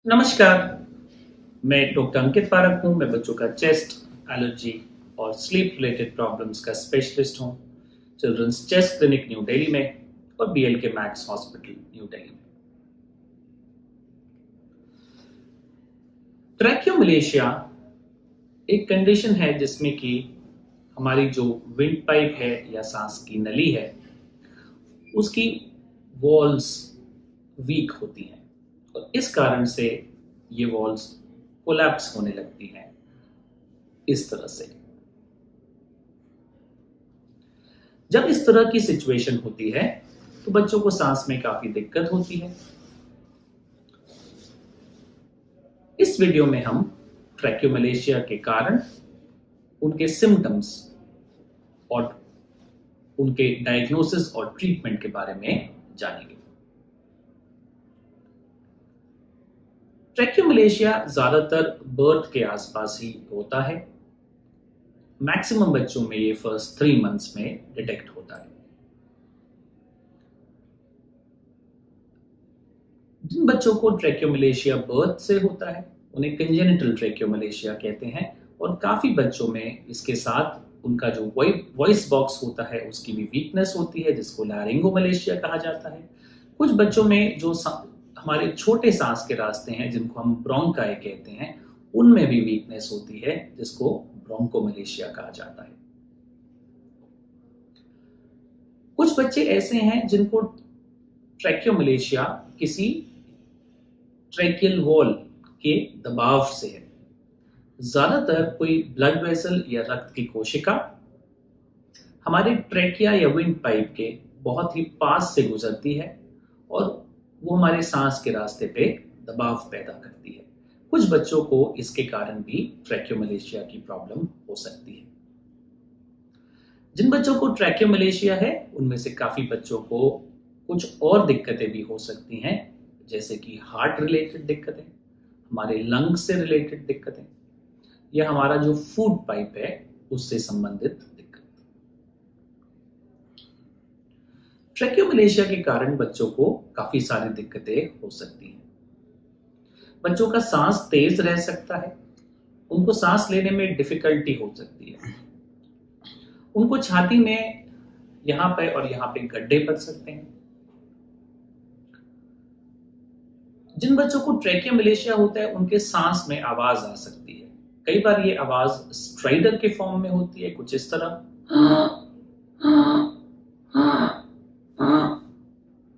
नमस्कार। मैं डॉक्टर अंकित पारक हूँ। मैं बच्चों का चेस्ट, एलर्जी और स्लीप रिलेटेड प्रॉब्लम्स का स्पेशलिस्ट हूँ children's chest clinic new Delhi में और बीएल के मैक्स हॉस्पिटल न्यू दिल्ली में। ट्रैकियोमलेशिया एक कंडीशन है जिसमें कि हमारी जो विंड पाइप है या सांस की नली है उसकी वॉल्स वीक होती हैं और इस कारण से ये वॉल्स कोलैप्स होने लगती हैं इस तरह से। जब इस तरह की सिचुएशन होती है तो बच्चों को सांस में काफी दिक्कत होती है। इस वीडियो में हम ट्रैकियोमलेशिया के कारण, उनके सिम्टम्स और उनके डायग्नोसिस और ट्रीटमेंट के बारे में जानेंगे। ट्रैकियोमलेशिया ज्यादातर बर्थ के आसपास ही होता है। मैक्सिमम बच्चों में ये फर्स्ट 3 मंथ्स में डिटेक्ट होता है। जिन बच्चों को ट्रैकियोमलेशिया बर्थ से होता है उन्हें कंजेनिटल ट्रैकियोमलेशिया कहते हैं और काफी बच्चों में इसके साथ उनका जो वॉइस बॉक्स होता है उसकी भी वीकनेस होती है जिसको लैरिंगोमलेशिया कहा जाता है। कुछ बच्चों में जो हमारे छोटे सांस के रास्ते हैं जिनको हम ब्रोंकाई कहते हैं उनमें भी वीकनेस होती है जिसको ब्रोंकोमलेशिया कहा जाता है। कुछ बच्चे ऐसे हैं जिनको ट्रैकियोमलेशिया किसी ट्रैकियल वॉल के दबाव से है। ज्यादातर कोई ब्लड वेसल या रक्त की कोशिका हमारे ट्रैकिया या विंड पाइप के बहुत ही पास से गुजरती है और वो हमारे सांस के रास्ते पे दबाव पैदा करती है। कुछ बच्चों को इसके कारण भी ट्रैकियोमलेशिया की प्रॉब्लम हो सकती है। जिन बच्चों को ट्रैकियोमलेशिया है उनमें से काफी बच्चों को कुछ और दिक्कतें भी हो सकती हैं, जैसे कि हार्ट रिलेटेड दिक्कतें, हमारे लंग्स से रिलेटेड दिक्कतें या हमारा जो फूड पाइप है उससे संबंधित दिक्कत। ट्रैकियोमलेशिया के कारण बच्चों को काफी सारी दिक्कतें हो सकती हैं। बच्चों का सांस तेज रह सकता है, उनको सांस लेने में डिफिकल्टी हो सकती है, उनको छाती में यहां पे और यहां पे गड्ढे पड़ सकते हैं। जिन बच्चों को ट्रैकियोमलेशिया होता है उनके सांस में आवाज आ सकती है। कई बार ये आवाज स्ट्राइडर के फॉर्म में होती है, कुछ इस तरह।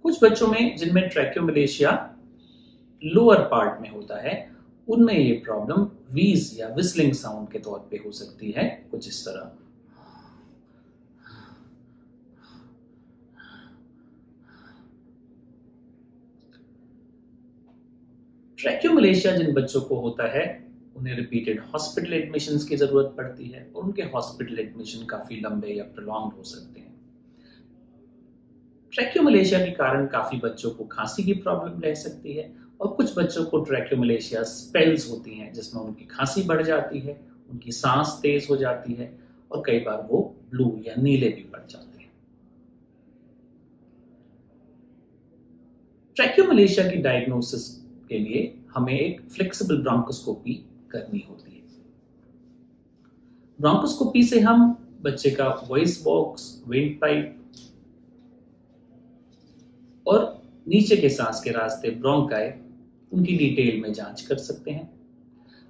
कुछ बच्चों में जिनमें ट्रैकियोमलेशिया लोअर पार्ट में होता है उनमें ये प्रॉब्लम वीज या विस्लिंग साउंड के तौर पे हो सकती है, कुछ इस तरह। ट्रैकियोमलेशिया जिन बच्चों को होता है उन्हें रिपीटेड हॉस्पिटल एडमिशंस की जरूरत पड़ती है और उनके हॉस्पिटल एडमिशन काफी लंबे या प्रोलॉन्ग हो सकते हैं। ट्रैकियोमलेशिया के कारण काफी बच्चों को खांसी की प्रॉब्लम रह सकती है और कुछ बच्चों को ट्रैकियोमलेशिया स्पेल्स होती हैं जिसमें उनकी खांसी बढ़ जाती है, उनकी सांस तेज हो जाती है और कई बार वो ब्लू या नीले भी पड़ जाते हैं। ट्रैकियोमलेशिया की डायग्नोसिस के लिए हमें एक फ्लेक्सिबल ब्रोंकोस्कोपी करनी होती है। ब्रोंकोस्कोपी से हम बच्चे का वॉइस बॉक्स, विंड पाइप और नीचे के सांस के रास्ते ब्रोंकाई उनकी डिटेल में जांच कर सकते हैं।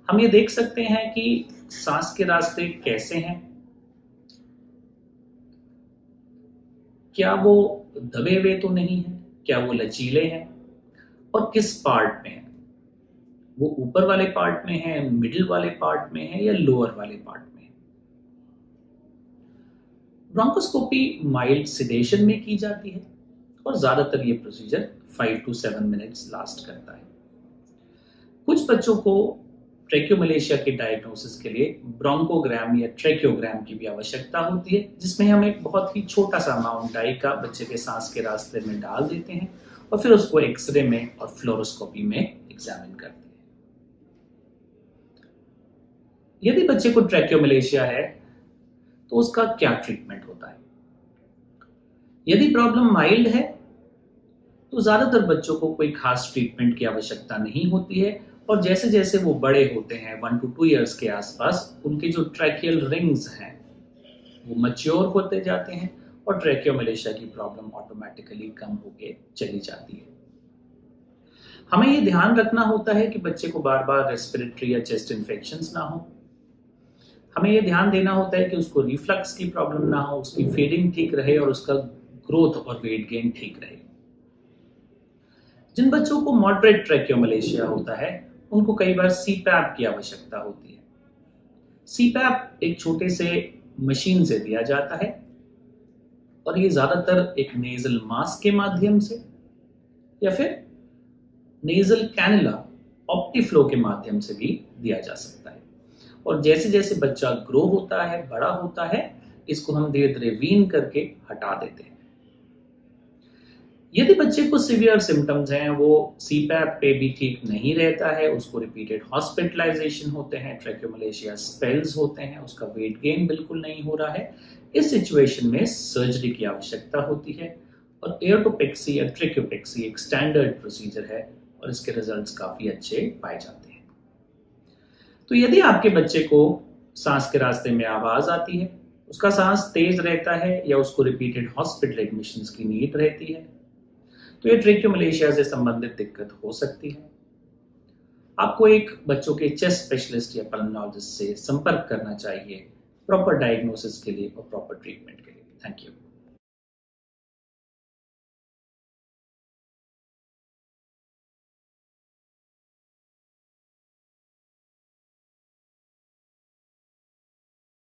हम ये देख सकते हैं कि सांस के रास्ते कैसे हैं, क्या वो दबे हुए तो नहीं है, क्या वो लचीले हैं और किस पार्ट में है, वो ऊपर वाले पार्ट में है, मिडिल वाले पार्ट में है या लोअर वाले पार्ट में है। ब्रोंकोस्कोपी माइल्ड सिडेशन में की जाती है और ज्यादातर ये प्रोसीजर 5 to 7 मिनट्स लास्ट करता है। कुछ बच्चों को ट्रैकियोमलेशिया के डायग्नोसिस के लिए ब्रोंकोग्राम या ट्रैकियोग्राम की भी आवश्यकता होती है, जिसमें हम एक बहुत ही छोटा सा अमाउंट डाई का बच्चे के सांस के रास्ते में डाल देते हैं और फिर उसको एक्सरे में और फ्लोरोस्कोपी में एग्जामिन करते हैं। यदि बच्चे को ट्रैकियोमलेशिया है तो उसका क्या ट्रीटमेंट होता है। यदि प्रॉब्लम माइल्ड है तो ज्यादातर बच्चों को कोई खास ट्रीटमेंट की आवश्यकता नहीं होती है, और जैसे जैसे वो बड़े होते हैं 1 to 2 ईयर्स के आसपास, उनके जो ट्रैकियल रिंग्स हैं वो मैच्योर होते जाते हैं और ट्रैकियोमलेशिया की प्रॉब्लम ऑटोमेटिकली कम होके चली जाती है। हमें ये ध्यान रखना होता है कि बच्चे को बार बार रेस्पिरेटरी या चेस्ट इन्फेक्शंस ना हो। हमें ये ध्यान देना होता है कि उसको रिफ्लक्स की प्रॉब्लम ना हो, उसकी फीडिंग ठीक रहे और उसका ग्रोथ और वेट गेन ठीक रहे। जिन बच्चों को मॉडरेट ट्रैकियोमलेशिया होता है उनको कई बार सीपैप की आवश्यकता होती है। सीपैप एक छोटे से मशीन से दिया जाता है और ये ज्यादातर एक नेजल मास्क के माध्यम से या फिर नेजल कैनुला ऑप्टीफ्लो के माध्यम से भी दिया जा सकता है। और जैसे जैसे बच्चा ग्रो होता है, बड़ा होता है, इसको हम धीरे धीरे वीन करके हटा देते हैं। यदि बच्चे को सीवियर सिम्टम्स हैं, वो सीपैप पे भी ठीक नहीं रहता है, उसको रिपीटेड हॉस्पिटलाइजेशन होते हैं, ट्रैकियोमलेशिया स्पेल्स होते हैं, उसका वेट गेन बिल्कुल नहीं हो रहा है, इस सिचुएशन में सर्जरी की आवश्यकता होती है। और एयरटोपेक्सी या ट्रैकियोपेक्सी एक स्टैंडर्ड प्रोसीजर है और इसके रिजल्ट्स काफी अच्छे पाए जाते हैं। तो यदि आपके बच्चे को सांस के रास्ते में आवाज आती है, उसका सांस तेज रहता है या उसको रिपीटेड हॉस्पिटल एडमिशंस की नीड रहती है, तो ये ट्रैकियोमलेशिया से संबंधित दिक्कत हो सकती है। आपको एक बच्चों के चेस्ट स्पेशलिस्ट या पल्मोनोलॉजिस्ट से संपर्क करना चाहिए प्रॉपर डायग्नोसिस के लिए और प्रॉपर ट्रीटमेंट के लिए। Thank you.